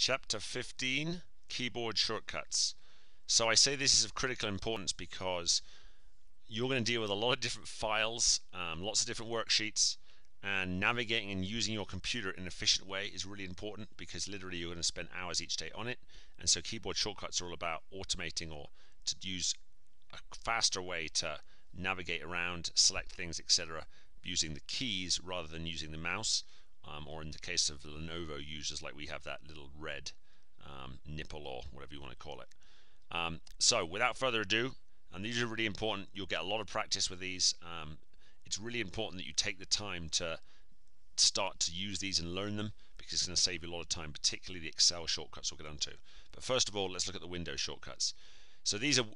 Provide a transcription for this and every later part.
Chapter 15, Keyboard Shortcuts. So I say this is of critical importance because you're going to deal with a lot of different files, lots of different worksheets, and navigating and using your computer in an efficient way is really important because literally you're going to spend hours each day on it. And so keyboard shortcuts are all about automating or to use a faster way to navigate around, select things, etc. using the keys rather than using the mouse. Or in the case of the Lenovo users, like we have that little red nipple or whatever you want to call it. So without further ado, and these are really important, you'll get a lot of practice with these. It's really important that you take the time to start to use these and learn them because it's going to save you a lot of time, particularly the Excel shortcuts we'll get onto. But first of all, let's look at the Windows shortcuts. So these are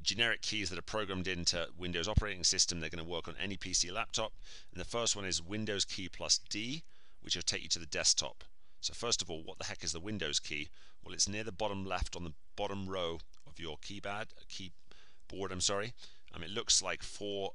generic keys that are programmed into Windows operating system. They're going to work on any PC laptop, and the first one is Windows key plus D, which will take you to the desktop. So first of all, what the heck is the Windows key? Well, it's near the bottom left on the bottom row of your keyboard. It looks like 4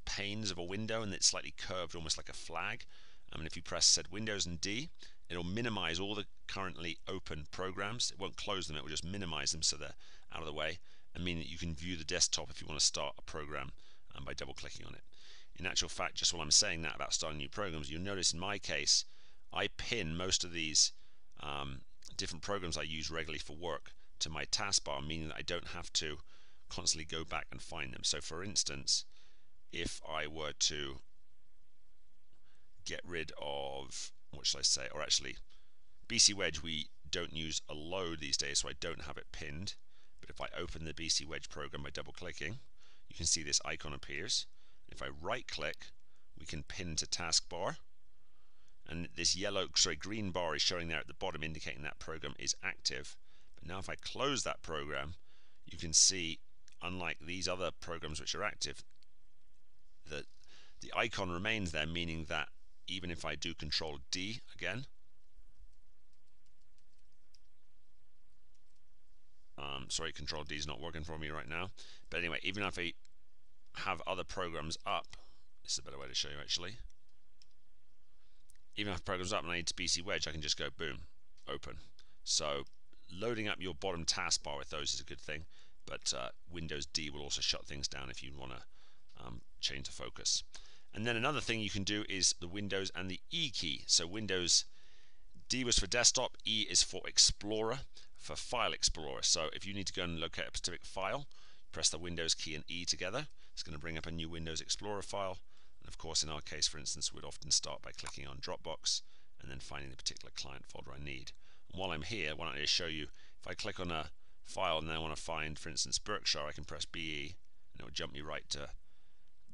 panes of a window, and it's slightly curved, almost like a flag. And if you press said Windows and D, it'll minimize all the currently open programs. It won't close them, it will just minimize them so they're out of the way, and mean that you can view the desktop if you want to start a program by double clicking on it. In actual fact, just while I'm saying that about starting new programs, you'll notice in my case I pin most of these different programs I use regularly for work to my taskbar, meaning that I don't have to constantly go back and find them. So for instance, if I were to get rid of, what should I say, or actually BC Wedge we don't use a load these days, so I don't have it pinned. But if I open the BC Wedge program by double clicking, you can see this icon appears. If I right click, we can pin to taskbar, and this green bar is showing there at the bottom, indicating that program is active. But now if I close that program, you can see, unlike these other programs which are active, that the icon remains there, meaning that even if I do Control D again, sorry, Control D is not working for me right now. But anyway, even if I have other programs up, this is a better way to show you actually. Even if I have programs up and I need to BC Wedge, I can just go boom, open. So loading up your bottom taskbar with those is a good thing, but Windows D will also shut things down if you want to change the focus. And then another thing you can do is the Windows and the E key. So Windows D was for desktop, E is for Explorer, for File Explorer. So if you need to go and locate a specific file, press the Windows key and E together. It's going to bring up a new Windows Explorer file. And of course, in our case, for instance, we'd often start by clicking on Dropbox and then finding the particular client folder I need. And while I'm here, why don't I just show you, if I click on a file and then I want to find, for instance, Berkshire, I can press BE and it will jump me right to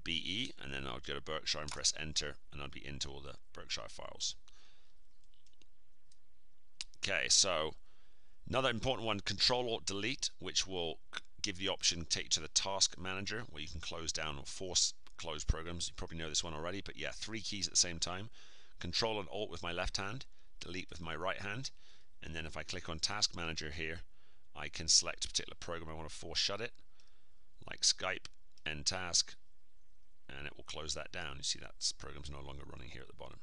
BE, and then I'll go to Berkshire and press enter, and I'll be into all the Berkshire files. Okay, so another important one, Control-Alt-Delete, which will give the option take you to the task manager where you can close down or force close programs. You probably know this one already, but yeah, 3 keys at the same time. Control and Alt with my left hand, delete with my right hand, and then if I click on task manager here, I can select a particular program I want to force shut it, like Skype, end task, and it will close that down. You see that program's no longer running here at the bottom.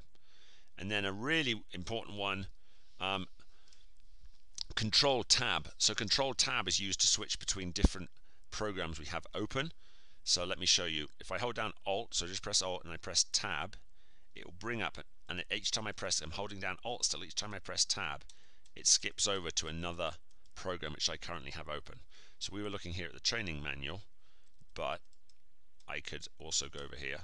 And then a really important one, Control Tab. So Control Tab is used to switch between different programs we have open. So let me show you. If I hold down Alt, so just press Alt and I press Tab, it will bring up, and each time I press, I'm holding down Alt still, each time I press Tab, it skips over to another program which I currently have open. So we were looking here at the training manual, but I could also go over here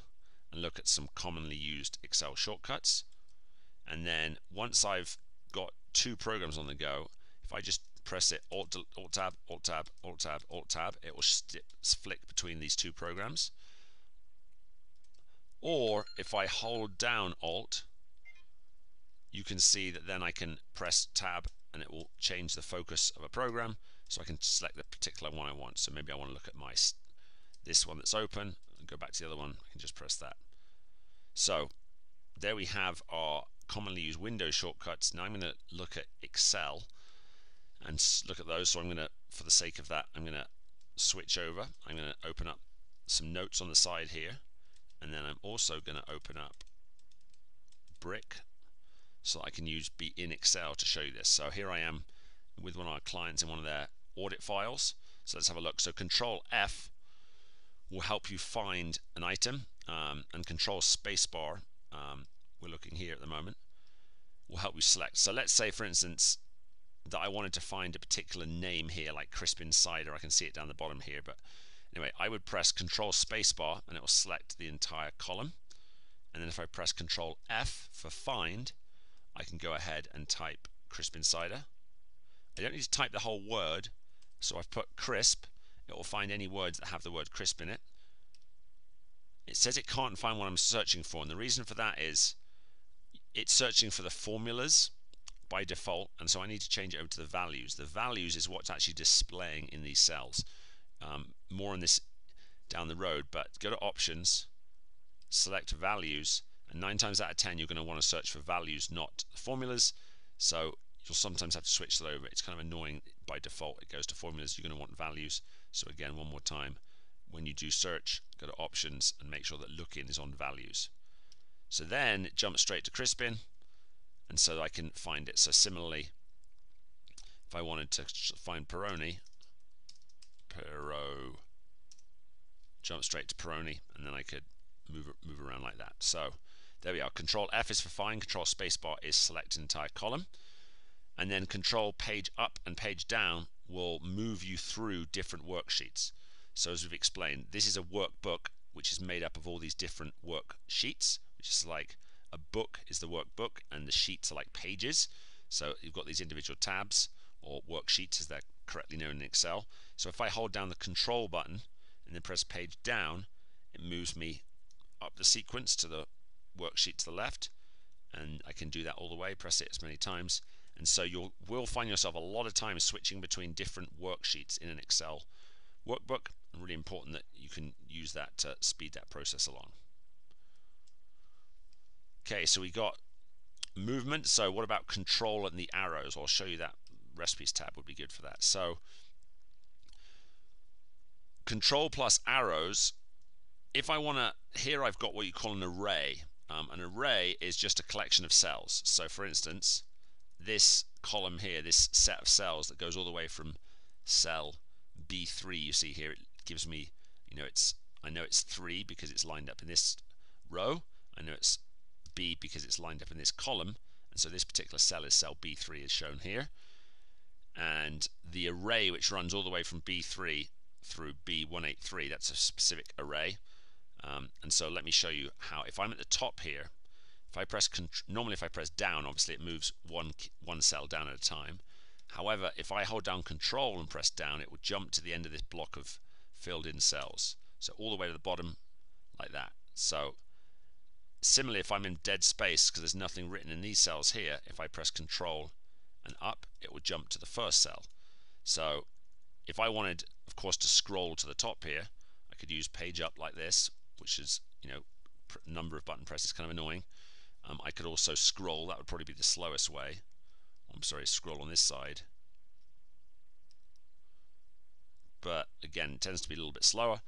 and look at some commonly used Excel shortcuts. And then once I've got 2 programs on the go, if I just press it, Alt Tab, Alt Tab, Alt Tab, Alt Tab, it will flick between these 2 programs. Or if I hold down Alt, you can see that then I can press Tab and it will change the focus of a program, so I can select the particular one I want. So maybe I want to look at this one that's open and go back to the other one. I can just press that. So there we have our commonly used Windows shortcuts. Now I'm going to look at Excel and look at those. So I'm going to, for the sake of that, I'm going to switch over. I'm going to open up some notes on the side here, and then I'm also going to open up Brick, so I can be in Excel to show you this. So here I am with one of our clients in one of their audit files. So let's have a look. So Control F will help you find an item, and Control Spacebar, we're looking here at the moment, will help you select. So let's say, for instance, that I wanted to find a particular name here, like Crispin Cider. I can see it down the bottom here, but anyway, I would press Control Spacebar and it will select the entire column. And then if I press Control F for find, I can go ahead and type Crispin Cider. I don't need to type the whole word, so I've put crisp. It will find any words that have the word crisp in it. It says it can't find what I'm searching for, and the reason for that is it's searching for the formulas by default, and so I need to change it over to the values. The values is what's actually displaying in these cells. More on this down the road, but go to options, select values, and 9 times out of 10 you're going to want to search for values, not formulas. So you'll sometimes have to switch that over. It's kind of annoying. By default it goes to formulas. You're going to want values. So again, one more time, when you do search, go to options and make sure that lookin is on values. So then it jumps straight to Crispin, and so I can find it. So similarly, if I wanted to find Peroni, jump straight to Peroni, and then I could move around like that. So there we are. Control F is for find, Control Spacebar is select entire column, and then Control Page Up and Page Down will move you through different worksheets. So as we've explained, this is a workbook which is made up of all these different worksheets, which is like a book is the workbook, and the sheets are like pages. So you've got these individual tabs, or worksheets as they're correctly known in Excel. So if I hold down the Control button and then press Page Down, it moves me up the sequence to the worksheet to the left, and I can do that all the way, press it as many times, and so you will find yourself a lot of times switching between different worksheets in an Excel workbook, and really important that you can use that to speed that process along. Okay, so we got movement. So what about control and the arrows? I'll show you that. Recipes tab would be good for that. So control plus arrows, if I want to, here I've got what you call an array. An array is just a collection of cells. So for instance, this column here, this set of cells that goes all the way from cell B3, you see here, it gives me, I know it's 3 because it's lined up in this row. I know it's B because it's lined up in this column, and so this particular cell is cell B3 is shown here. And the array which runs all the way from B3 through B183, that's a specific array. And so let me show you how. If I'm at the top here, if I press normally if I press down, obviously it moves one cell down at a time. However, if I hold down Control and press down, it will jump to the end of this block of filled in cells, so all the way to the bottom like that. So similarly, if I'm in dead space because there's nothing written in these cells here, if I press Control and up, it will jump to the first cell. So if I wanted, of course, to scroll to the top here, I could use Page Up like this, which is, number of button presses, kind of annoying. I could also scroll. That would probably be the slowest way. I'm sorry, scroll on this side. But again, it tends to be a little bit slower.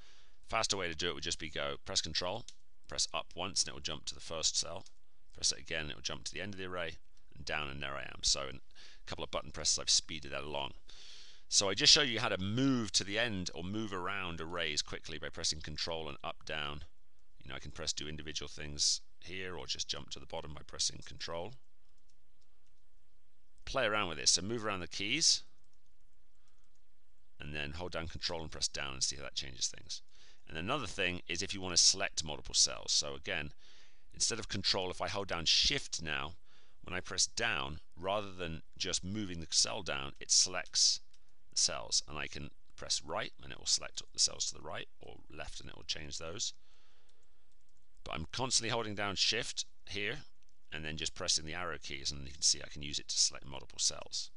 Faster way to do it would just be press Control, press up once, and it will jump to the first cell. Press it again, it will jump to the end of the array, and down, and there I am. So in a couple of button presses, I've speeded that along. So I just showed you how to move to the end or move around arrays quickly by pressing Control and up, down. I can do individual things here, or just jump to the bottom by pressing Control. Play around with this, so move around the keys, and then hold down Control and press down and see how that changes things. And another thing is if you want to select multiple cells. So again, instead of Control, if I hold down Shift now, when I press down, rather than just moving the cell down, it selects the cells, and I can press right and it will select the cells to the right, or left and it will change those. But I'm constantly holding down Shift here and then just pressing the arrow keys, and you can see I can use it to select multiple cells.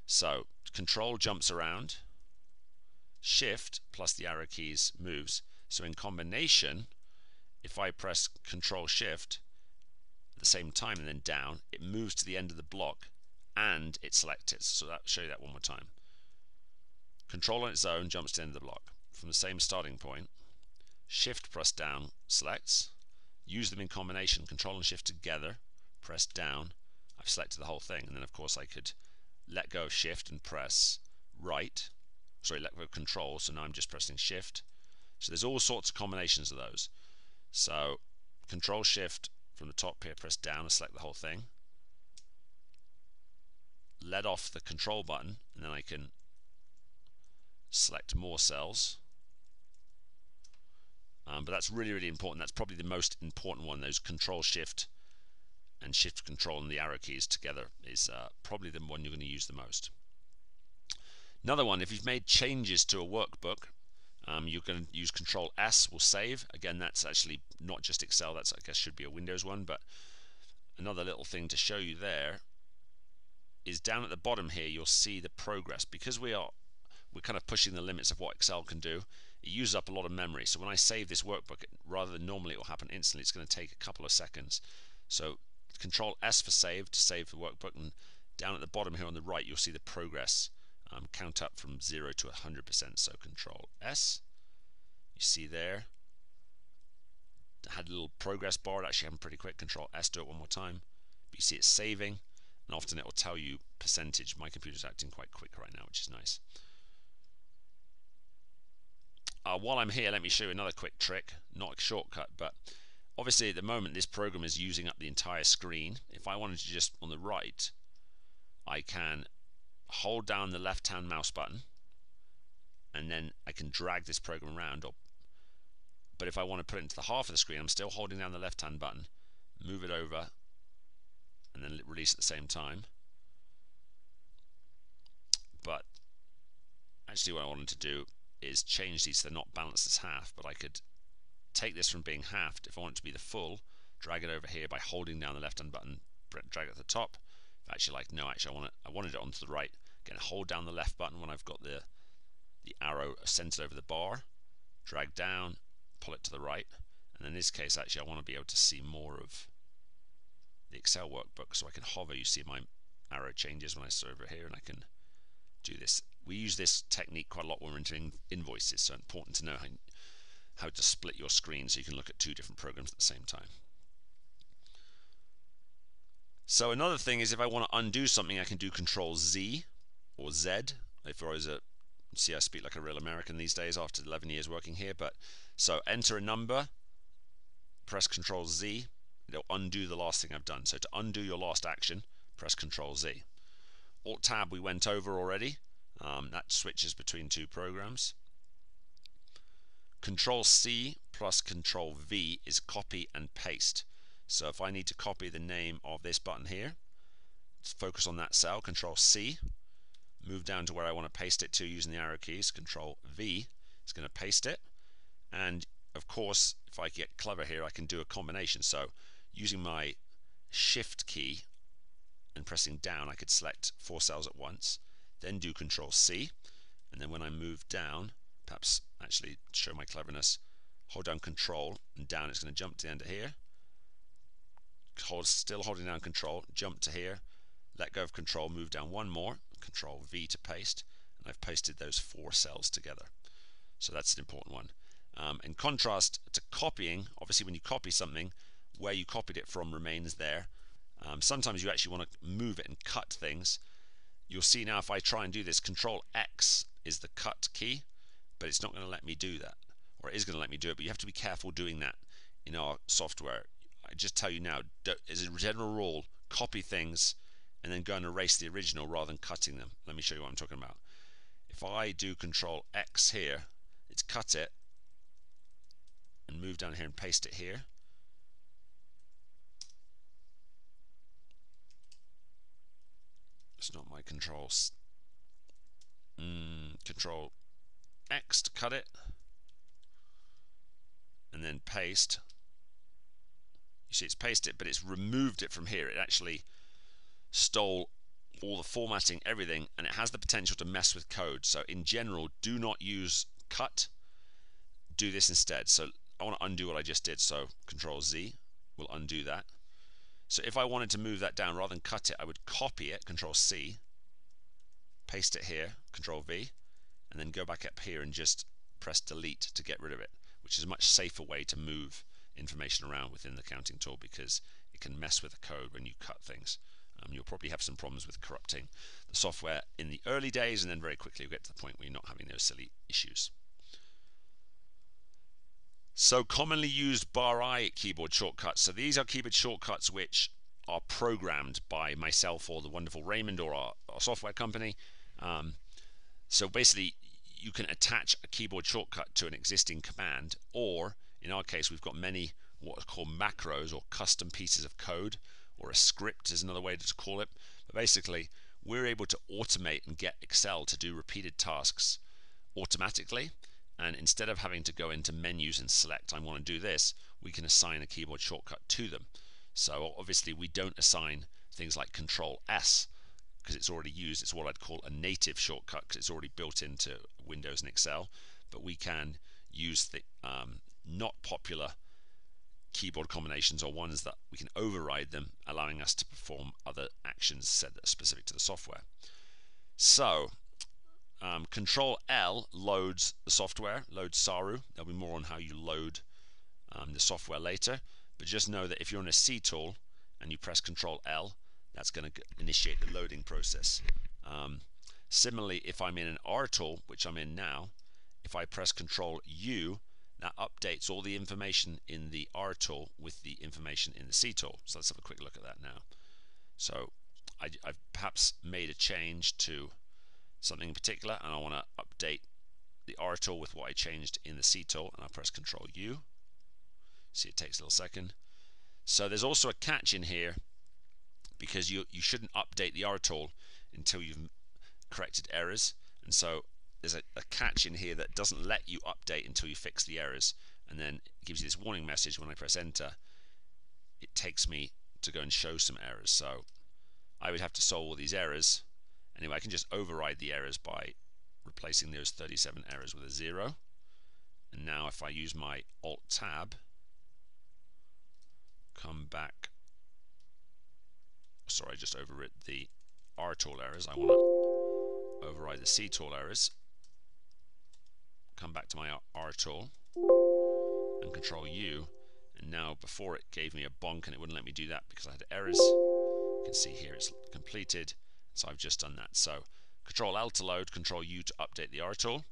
So Control jumps around, Shift plus the arrow keys moves. So in combination, if I press Control Shift at the same time and then down, it moves to the end of the block and it selects it. So I'll show you that one more time. Control on its own jumps to the end of the block from the same starting point. Shift press down selects. Use them in combination, Control and Shift together, press down, I've selected the whole thing, and then of course I could let go of Shift and press right. Sorry, let go of Control, so now I'm just pressing Shift. So there's all sorts of combinations of those. So Control Shift from the top here, press down and select the whole thing. Let off the Control button, and then I can select more cells. But that's really, really important. That's probably the most important one. Those Control Shift and Shift Control and the arrow keys together is probably the one you're going to use the most. Another one, if you've made changes to a workbook, you're going to use Control S will save. Again, that's actually not just Excel. That's, I guess, should be a Windows one. But another little thing to show you there is down at the bottom here, you'll see the progress. Because we're kind of pushing the limits of what Excel can do, it uses up a lot of memory. So when I save this workbook, rather than normally it will happen instantly, it's going to take a couple of seconds. So Control S for save to save the workbook, and down at the bottom here on the right, you'll see the progress count up from 0 to 100%. So Control S, you see there, I had a little progress bar. It actually happened pretty quick. Control S, do it one more time. But you see it's saving, and often it will tell you percentage. My computer's acting quite quick right now, which is nice. While I'm here, let me show you another quick trick, not a shortcut, but obviously at the moment this program is using up the entire screen. If I wanted to just on the right, I can hold down the left hand mouse button and then I can drag this program around. But if I want to put it into the half of the screen, I'm still holding down the left hand button, move it over and then release at the same time. But actually what I wanted to do is change these so they're not balanced as half, but I could take this from being halved. If I want it to be the full, drag it over here by holding down the left hand button, drag it at the top. If actually like, no, actually I wanted it onto the right, again hold down the left button when I've got the arrow centered over the bar, drag down, pull it to the right, and in this case actually I want to be able to see more of the Excel workbook, so I can hover. You see my arrow changes when I sit over here, and I can do this. We use this technique quite a lot when we're entering invoices, so it's important to know how to split your screen so you can look at two different programs at the same time. So another thing is if I want to undo something, I can do Control Z or Z. If I was see, I speak like a real American these days after 11 years working here. But so enter a number, press Control Z, it'll undo the last thing I've done. So to undo your last action, press Control Z. Alt Tab we went over already. That switches between two programs. Control C plus Control V is copy and paste. So if I need to copy the name of this button here, focus on that cell, Control C, move down to where I want to paste it to using the arrow keys, Control V is going to paste it. And of course, if I get clever here, I can do a combination. So using my Shift key and pressing down, I could select 4 cells at once, then do Control C, and then when I move down, perhaps actually show my cleverness, hold down Control and down, it's going to jump to the end of here, still holding down Control, jump to here, let go of Control, move down one more, Control V to paste, and I've pasted those 4 cells together. So that's an important one. In contrast to copying, obviously when you copy something, where you copied it from remains there. Sometimes you actually want to move it and cut things. You'll see now if I try and do this, Control X is the cut key, but it's not going to let me do that. Or it is going to let me do it, but you have to be careful doing that in our software. I just tell you now, as a general rule, copy things and then go and erase the original rather than cutting them. Let me show you what I'm talking about. If I do Control X here, it's cut it and move down here and paste it here. It's not my controls. Control X to cut it and then paste. You see it's pasted, but it's removed it from here. It actually stole all the formatting, everything, and it has the potential to mess with code. So in general, do not use cut. Do this instead. So I want to undo what I just did. So Control Z will undo that. So if I wanted to move that down rather than cut it, I would copy it, Control C, paste it here, Control V, and then go back up here and just press delete to get rid of it, which is a much safer way to move information around within the counting tool because it can mess with the code when you cut things. You'll probably have some problems with corrupting the software in the early days, and then very quickly you'll get to the point where you're not having those silly issues. So commonly used bar I keyboard shortcuts. So these are keyboard shortcuts which are programmed by myself or the wonderful Raymond or our software company. So basically you can attach a keyboard shortcut to an existing command, or in our case we've got many what are called macros or custom pieces of code, or a script is another way to call it. But basically we're able to automate and get Excel to do repeated tasks automatically, and instead of having to go into menus and select I want to do this, we can assign a keyboard shortcut to them. So obviously we don't assign things like Control S because it's already used. It's what I'd call a native shortcut because it's already built into Windows and Excel, but we can use the not popular keyboard combinations, or ones that we can override them, allowing us to perform other actions set that are specific to the software. So Control L loads the software, loads Saru. There'll be more on how you load the software later, but just know that if you're in a C tool and you press Control L, that's going to initiate the loading process. Similarly, if I'm in an R tool, which I'm in now, if I press Control U, that updates all the information in the R tool with the information in the C tool. So let's have a quick look at that now. So I've perhaps made a change to something in particular, and I want to update the R tool with what I changed in the C tool, and I press Control U. See, it takes a little second. So there's also a catch in here, because you shouldn't update the R tool until you've corrected errors, and so there's a catch in here that doesn't let you update until you fix the errors, and then it gives you this warning message when I press enter. It takes me to go and show some errors, so I would have to solve all these errors. Anyway, I can just override the errors by replacing those 37 errors with a 0. And now if I use my Alt Tab, come back, sorry, I just overwrit the R tool errors. I want to override the C tool errors. Come back to my R tool and Control U, and now before it gave me a bonk and it wouldn't let me do that because I had errors. You can see here it's completed, so I've just done that. So Control L to load, Control U to update the R tool.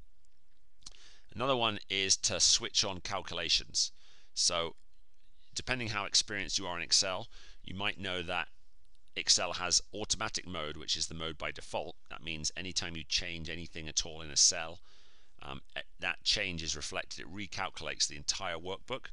Another one is to switch on calculations. So depending how experienced you are in Excel, you might know that Excel has automatic mode, which is the mode by default. That means anytime you change anything at all in a cell, that change is reflected. It recalculates the entire workbook.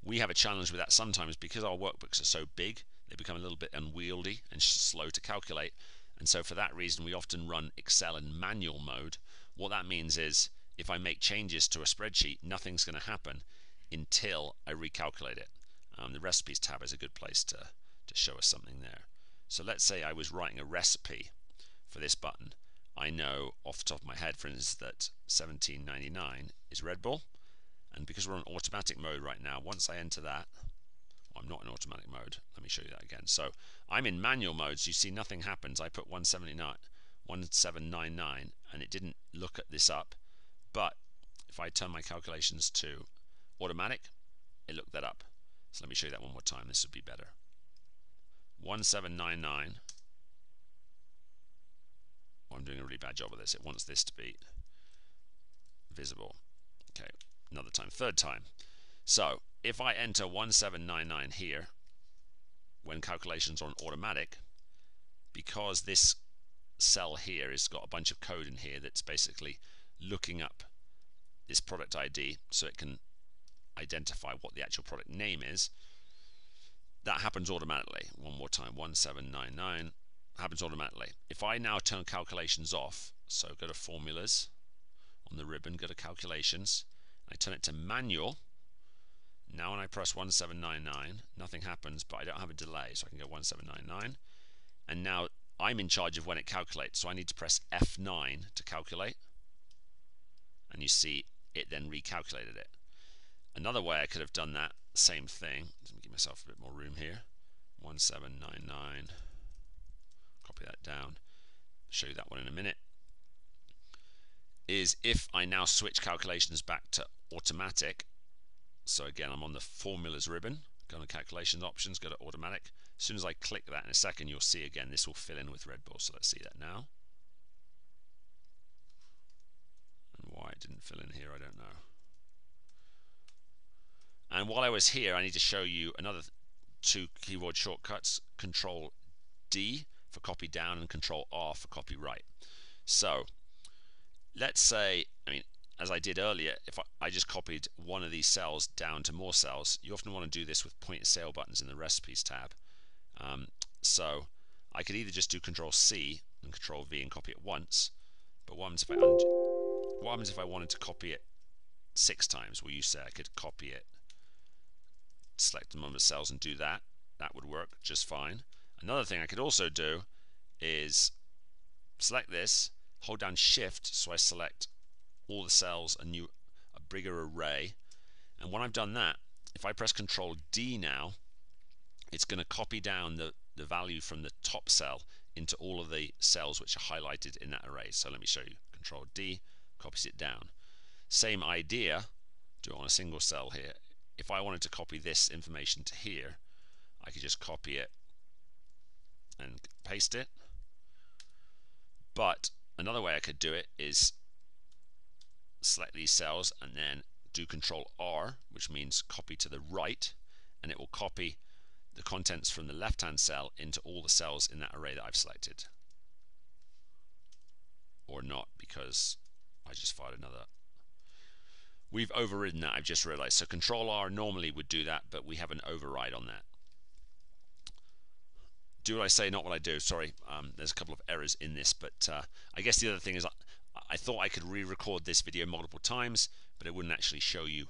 We have a challenge with that sometimes because our workbooks are so big, they become a little bit unwieldy and slow to calculate. And so for that reason, we often run Excel in manual mode. What that means is if I make changes to a spreadsheet, nothing's going to happen until I recalculate it. The recipes tab is a good place to show us something there. So let's say I was writing a recipe for this button. I know off the top of my head, for instance, that 17.99 is Red Bull, and because we're on automatic mode right now, once I enter that, well, I'm not in automatic mode, let me show you that again. So I'm in manual mode, so you see nothing happens. I put 1799 and it didn't look at this up, but if I turn my calculations to automatic, it looked that up. So let me show you that one more time, this would be better. 1799. I'm doing a really bad job of this. It wants this to be visible. Okay, another time, third time. So if I enter 1799 here, when calculations are on automatic, because this cell here has got a bunch of code in here that's basically looking up this product ID so it can identify what the actual product name is, that happens automatically. One more time, 1799. Happens automatically. If I now turn calculations off, so go to formulas on the ribbon, go to calculations, I turn it to manual. Now when I press 1799, nothing happens, but I don't have a delay, so I can go 1799, and now I'm in charge of when it calculates, so I need to press F9 to calculate, and you see it then recalculated it. Another way I could have done that same thing, let me give myself a bit more room here, 1799, copy that down, show you that one in a minute, is if I now switch calculations back to automatic. So again, I'm on the formulas ribbon, Go to calculation options, go to automatic. As soon as I click that in a second, you'll see again this will fill in with Red Bull. So let's see that now. And why it didn't fill in here, I don't know. And while I was here, I need to show you another two keyboard shortcuts. Control D for copy down and Control R for copy right. So let's say, as I did earlier, if I just copied one of these cells down to more cells, you often want to do this with point of sale buttons in the recipes tab. So I could either just do Control C and Control V and copy it once, but what happens if I wanted to copy it 6 times? Well, you say I could copy it, select the number of cells and do that. That would work just fine. Another thing I could also do is select this, hold down Shift, so I select all the cells, a bigger array. And when I've done that, if I press Control D now, it's going to copy down the value from the top cell into all of the cells which are highlighted in that array. So let me show you. Control D copies it down. Same idea, do it on a single cell here. If I wanted to copy this information to here, I could just copy it and paste it. But another way I could do it is select these cells and then do Control R, which means copy to the right, and it will copy the contents from the left hand cell into all the cells in that array that I've selected. Or not, because I just fired another. We've overridden that, I've just realized. So Control R normally would do that, but we have an override on that. Do what I say, not what I do. Sorry, there's a couple of errors in this, but I guess the other thing is I thought I could re-record this video multiple times, but it wouldn't actually show you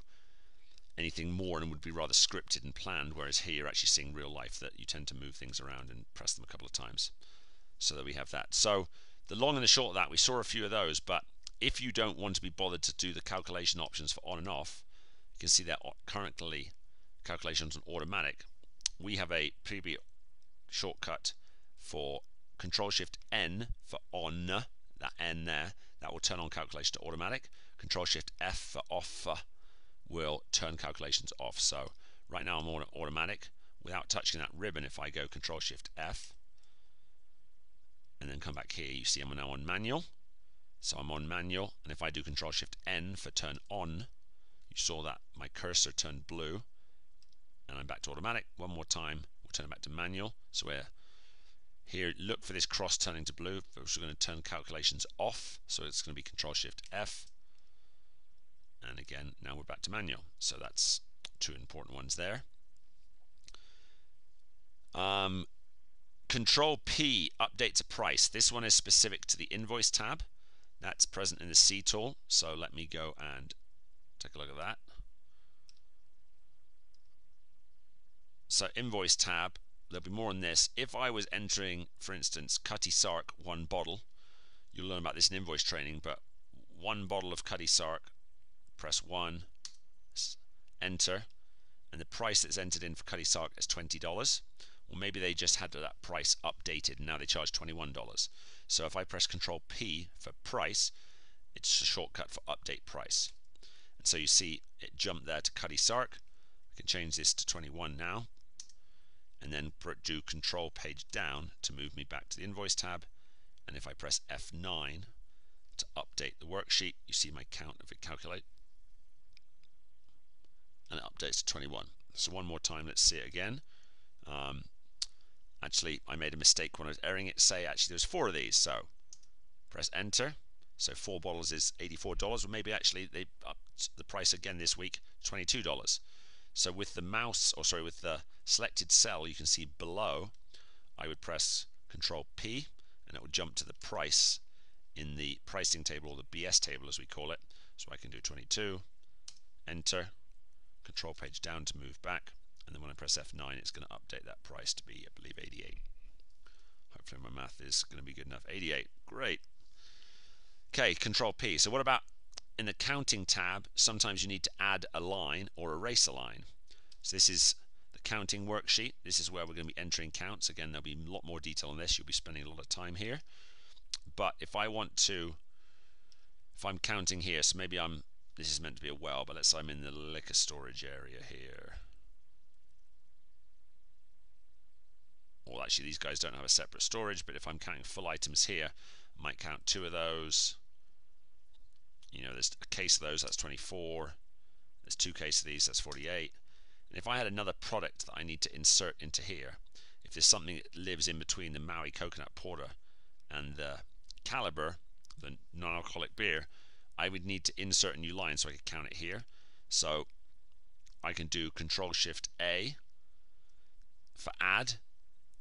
anything more and would be rather scripted and planned, whereas here you're actually seeing real life that you tend to move things around and press them a couple of times. So that we have that. So the long and the short of that, we saw a few of those, but if you don't want to be bothered to do the calculation options for on and off, you can see that currently calculations on automatic. We have a preview shortcut for Control Shift N for on, that N there, that will turn on calculation to automatic. Control Shift F for off will turn calculations off. So right now I'm on automatic without touching that ribbon. If I go Control Shift F and then come back here, you see I'm now on manual. So I'm on manual, and if I do Control Shift N for turn on, you saw that my cursor turned blue, and I'm back to automatic. One more time, we'll turn it back to manual. So we're here, look for this cross turning to blue. We're also going to turn calculations off, so it's going to be Control Shift F. And again, now we're back to manual. So that's 2 important ones there. Control P updates a price. This one is specific to the invoice tab. That's present in the C tool. So let me go and take a look at that. So invoice tab, there'll be more on this. If I was entering, for instance, Cutty Sark 1 bottle, you'll learn about this in invoice training, but 1 bottle of Cutty Sark, press 1, enter, and the price that's entered in for Cutty Sark is $20. Or maybe they just had that price updated and now they charge $21. So if I press Control P for price, it's a shortcut for update price. And so you see it jumped there to Cutty Sark. I can change this to 21 now, and then do Control page down to move me back to the invoice tab. And if I press F9 to update the worksheet, you see my count of it calculate, and it updates to 21. So one more time, let's see it again. Actually, I made a mistake when I was airing it. Say actually there's 4 of these, so press enter. So 4 bottles is $84, or maybe actually they upped the price again this week, $22. So with the mouse, or sorry, with the selected cell, you can see below, I would press Control P, and it will jump to the price in the pricing table, or the BS table as we call it. So I can do 22, enter, Control page down to move back, and then when I press F9, it's going to update that price to be, I believe, 88. Hopefully my math is going to be good enough. 88, great. Okay, Control P. So what about in the counting tab? Sometimes you need to add a line or erase a line. So this is the counting worksheet. This is where we're going to be entering counts. Again, there'll be a lot more detail on this. You'll be spending a lot of time here. But if I want to, if I'm counting here, so maybe this is meant to be a well, but let's say I'm in the liquor storage area here. Well, actually these guys don't have a separate storage, but if I'm counting full items here, I might count 2 of those. You know, there's a case of those, that's 24. There's 2 cases of these, that's 48. And if I had another product that I need to insert into here, if there's something that lives in between the Maui Coconut Porter and the Caliber, the non-alcoholic beer, I would need to insert a new line so I could count it here. So I can do Control-Shift-A for add.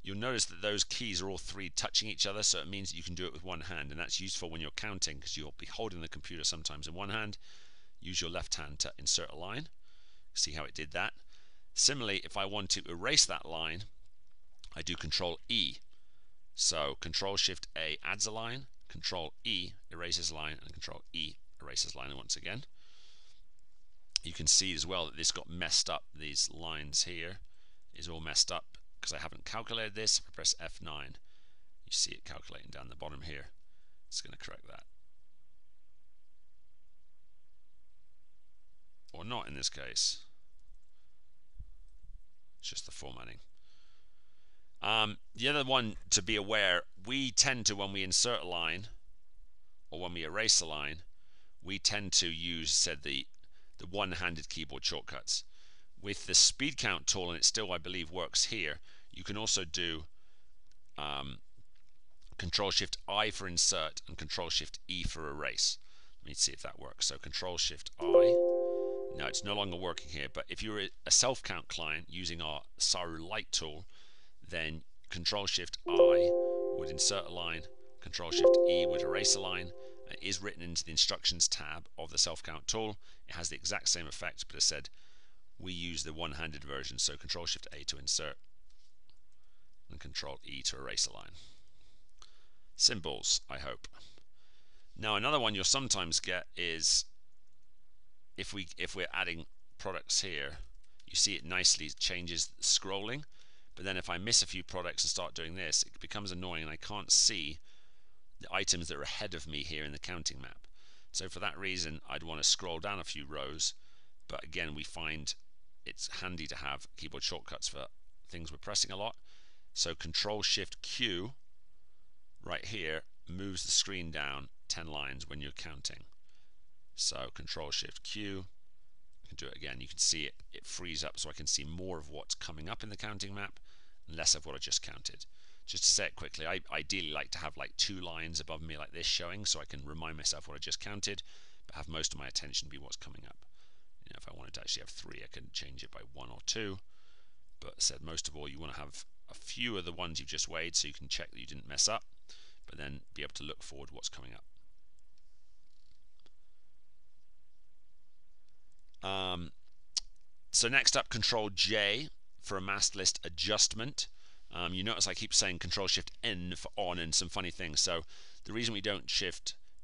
You'll notice that those keys are all 3 touching each other, so it means that you can do it with one hand, and that's useful when you're counting because you'll be holding the computer sometimes in one hand. Use your left hand to insert a line. See how it did that? Similarly, if I want to erase that line, I do Control-E. So Control-Shift-A adds a line, Control-E erases a line, and Control-E erases a line once again. You can see as well that this got messed up. These lines here is all messed up because I haven't calculated this. If I press F9, you see it calculating down the bottom here. It's going to correct that. Or not in this case. It's just the formatting. The other one to be aware, we tend to, when we insert a line or when we erase a line, we tend to use, the one-handed keyboard shortcuts. With the speed count tool, and it still, I believe, works here, you can also do Control-Shift-I for insert and Control-Shift-E for erase. Let me see if that works. So Control-Shift-I. Now it's no longer working here, but if you're a self-count client using our Saru Light tool, then Control-Shift-I would insert a line, Control-Shift-E would erase a line. It is written into the instructions tab of the self-count tool. It has the exact same effect, but it said we use the one-handed version, so Control-Shift-A to insert and Control-E to erase a line. Symbols, I hope. Now another one you'll sometimes get is if we're adding products here, you see it nicely changes scrolling, but then if I miss a few products and start doing this, it becomes annoying and I can't see the items that are ahead of me here in the counting map. So for that reason, I'd want to scroll down a few rows, but again, we find it's handy to have keyboard shortcuts for things we're pressing a lot. So Control-Shift-Q right here moves the screen down 10 lines when you're counting. So Control-Shift-Q, I can do it again. You can see it frees up so I can see more of what's coming up in the counting map and less of what I just counted. Just to say it quickly, I ideally like to have like 2 lines above me like this showing so I can remind myself what I just counted, but have most of my attention be what's coming up. You know, if I wanted to actually have 3, I can change it by 1 or 2, but said most of all you want to have a few of the ones you've just weighed so you can check that you didn't mess up, but then be able to look forward what's coming up. So next up, Control-J for a masked list adjustment. You notice I keep saying Control-Shift-N for on and some funny things. So the reason we don't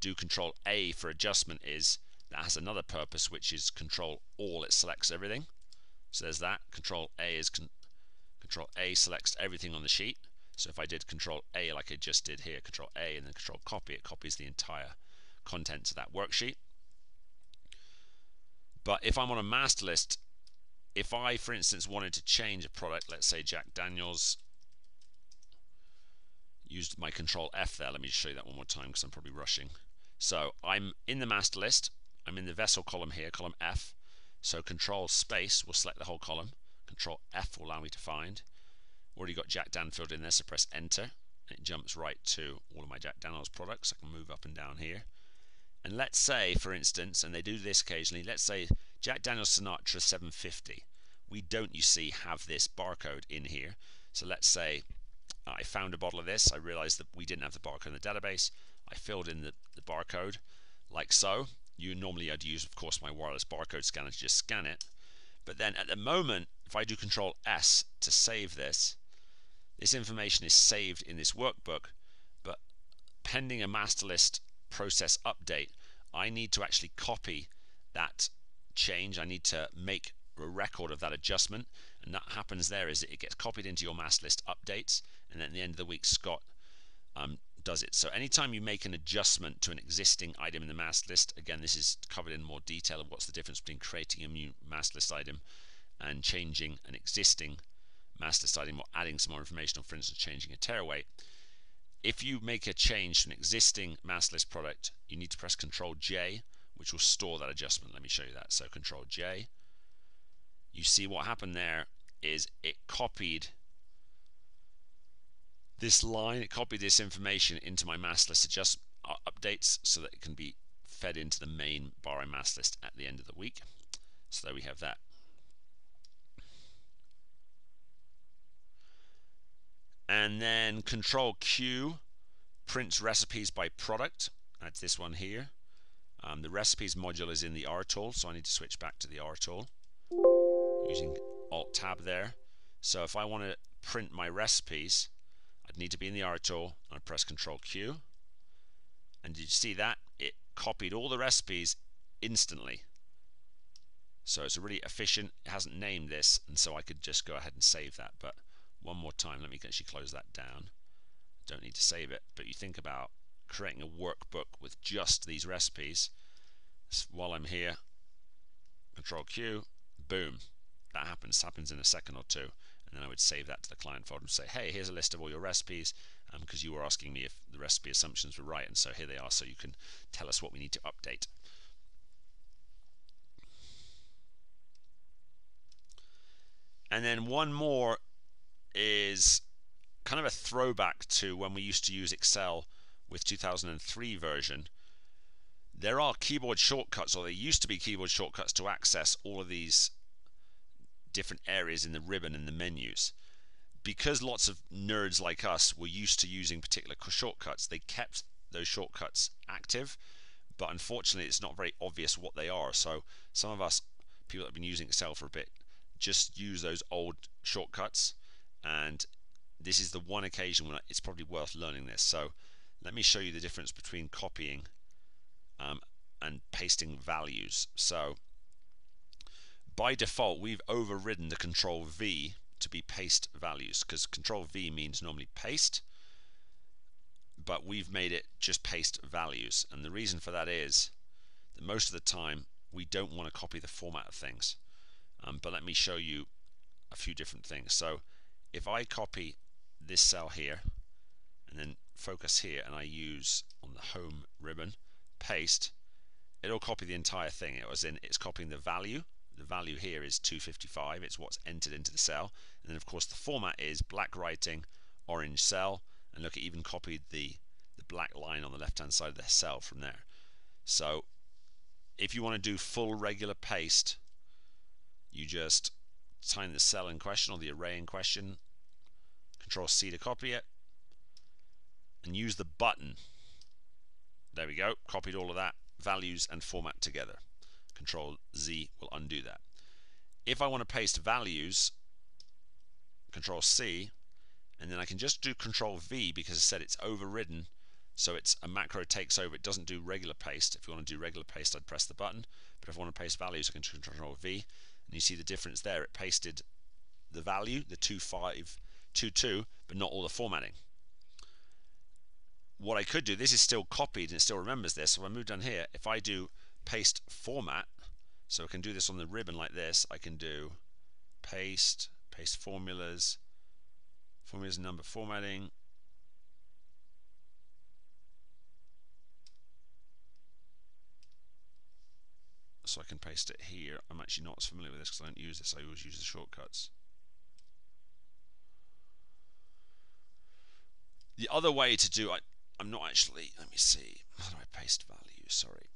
do Control-A for adjustment is that has another purpose, which is Control-All. It selects everything. So there's that. Control-A is Control-A selects everything on the sheet. So if I did Control-A like I just did here, Control-A and then Control-Copy, it copies the entire contents of that worksheet. But if I'm on a master list, if I, for instance, wanted to change a product, let's say Jack Daniels, used my Control-F there. Let me just show you that one more time because I'm probably rushing. So I'm in the master list. I'm in the vessel column here, column F. So Control-Space will select the whole column. Control-F will allow me to find. Already got Jack Danfield in there, so press Enter. It jumps right to all of my Jack Daniels products. I can move up and down here. And let's say, for instance, and they do this occasionally, let's say Jack Daniels Sinatra 750. We don't, you see, have this barcode in here. So let's say I found a bottle of this. I realized that we didn't have the barcode in the database. I filled in the barcode like so. I'd use, of course, my wireless barcode scanner to just scan it. But then at the moment, if I do Control-S to save this, this information is saved in this workbook, but pending a master list process update, I need to actually copy that change. I need to make a record of that adjustment, and that happens there is it gets copied into your master list updates, and then at the end of the week Scott does it. So anytime you make an adjustment to an existing item in the master list, again this is covered in more detail of what's the difference between creating a new master list item and changing an existing mass list item or adding some more information, or for instance changing a tearaway. If you make a change to an existing mass list product, you need to press Ctrl J, which will store that adjustment. Let me show you that. So Ctrl J. You see what happened there is it copied this line, it copied this information into my mass list updates so that it can be fed into the main borrow mass list at the end of the week. So there we have that. And then Control Q prints recipes by product. That's this one here. The recipes module is in the Orator, so I need to switch back to the Orator using Alt Tab there. So if I want to print my recipes, I'd need to be in the Orator, and I'd press Control Q. And did you see that? It copied all the recipes instantly. So it's really efficient. It hasn't named this, and so I could just go ahead and save that. But one more time, let me actually close that down. Don't need to save it, but you think about creating a workbook with just these recipes. So while I'm here, Control Q, boom, that happens in a second or two, and then I would save that to the client folder and say, hey, here's a list of all your recipes, because you were asking me if the recipe assumptions were right, and so here they are, so you can tell us what we need to update. And then one more is kind of a throwback to when we used to use Excel with 2003 version. There are keyboard shortcuts, or there used to be keyboard shortcuts to access all of these different areas in the ribbon and the menus. Because lots of nerds like us were used to using particular shortcuts, they kept those shortcuts active, but unfortunately it's not very obvious what they are. So some of us, people that have been using Excel for a bit, just use those old shortcuts, and this is the one occasion when it's probably worth learning this. So let me show you the difference between copying and pasting values. So by default, we've overridden the Control V to be paste values, because Control V means normally paste, but we've made it just paste values. And the reason for that is that most of the time we don't want to copy the format of things. But let me show you a few different things. So if I copy this cell here and then focus here, and I use on the home ribbon paste, it'll copy the entire thing. It's copying the value. The value here is 255. It's what's entered into the cell, and then of course the format is black writing, orange cell, and look, it even copied the black line on the left hand side of the cell from there. So if you want to do full regular paste, you just time the cell in question or the array in question, Control C to copy it, and use the button. There we go, copied all of that, values and format together. Control Z will undo that. If I want to paste values, Control C, and then I can just do Control V, because I said it's overridden, so it's a macro takes over. It doesn't do regular paste. If you want to do regular paste, I'd press the button, but if I want to paste values, I can do Control V, and you see the difference there. It pasted the value, the 2522, but not all the formatting. What I could do, this is still copied and it still remembers this, so if I move down here, if I do paste format, so I can do this on the ribbon like this, I can do paste formulas, number formatting, so I can paste it here. I'm actually not as familiar with this because I don't use this, I always use the shortcuts. The other way to do, I'm not actually, let me see, how do I paste values, sorry.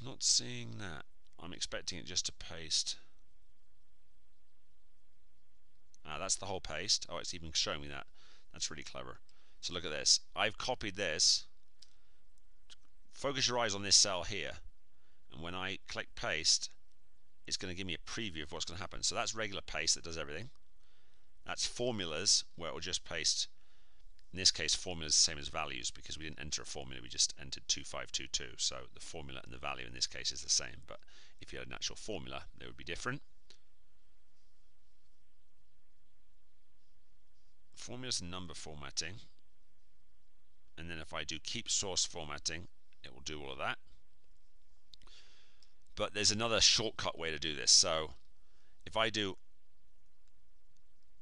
Not seeing that. I'm expecting it just to paste. That's the whole paste. Oh, it's even showing me that. That's really clever. So look at this. I've copied this. Focus your eyes on this cell here, and when I click paste, it's going to give me a preview of what's going to happen. So that's regular paste that does everything. That's formulas, where it will just paste. In this case, formula is the same as values, because we didn't enter a formula, we just entered 2522. So the formula and the value in this case is the same, but if you had an actual formula, they would be different. formulas and number formatting, and then if I do keep source formatting, it will do all of that. But there's another shortcut way to do this. So if I do,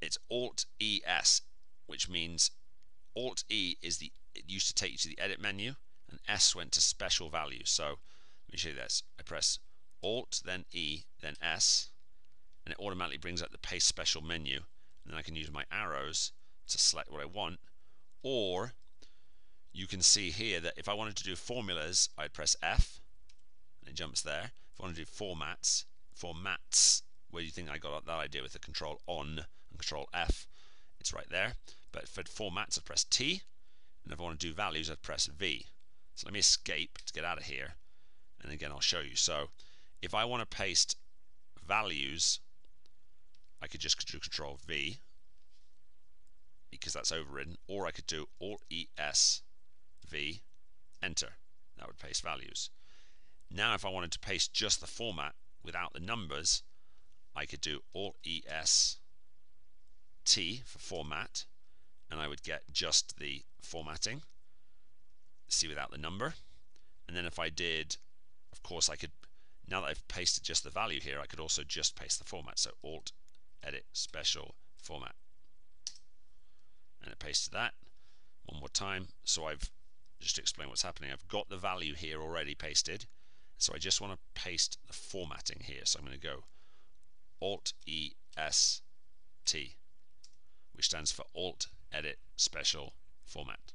it's Alt-ES, which means Alt-E is it used to take you to the edit menu, and S went to special values. So let me show you this. I press Alt, then E, then S, and it automatically brings up the paste special menu, and then I can use my arrows to select what I want. Or you can see here that if I wanted to do formulas, I'd press F, and it jumps there. If I want to do formats, where do you think I got that idea with the Control On and Control F? It's right there. But for formats, I'd press T, and if I want to do values, I'd press V. So let me escape to get out of here, and again I'll show you. So if I want to paste values, I could just do Control V, because that's overridden, or I could do Alt-ES, V, Enter. That would paste values. Now if I wanted to paste just the format without the numbers, I could do Alt-ES, T for format, and I would get just the formatting, see, without the number. And then if I did, of course I could, now that I've pasted just the value here, I could also just paste the format. So Alt, Edit, Special, Format, and it pasted that. One more time. So I've, just to explain what's happening, I've got the value here already pasted, so I just want to paste the formatting here. So I'm going to go Alt-ES, T, which stands for Alt, Edit, Special, Format.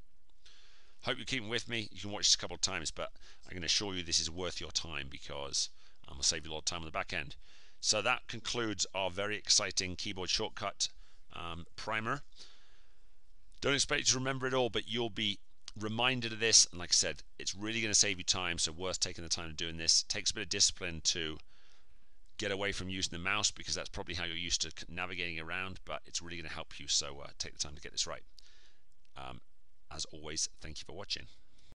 Hope you're keeping with me. You can watch this a couple of times, but I can assure you this is worth your time, because will save you a lot of time on the back end. So that concludes our very exciting keyboard shortcut primer. Don't expect you to remember it all, but you'll be reminded of this, and like I said, it's really going to save you time, so worth taking the time of doing this. It takes a bit of discipline to get away from using the mouse, because that's probably how you're used to navigating around, but it's really going to help you, so take the time to get this right. As always, thank you for watching.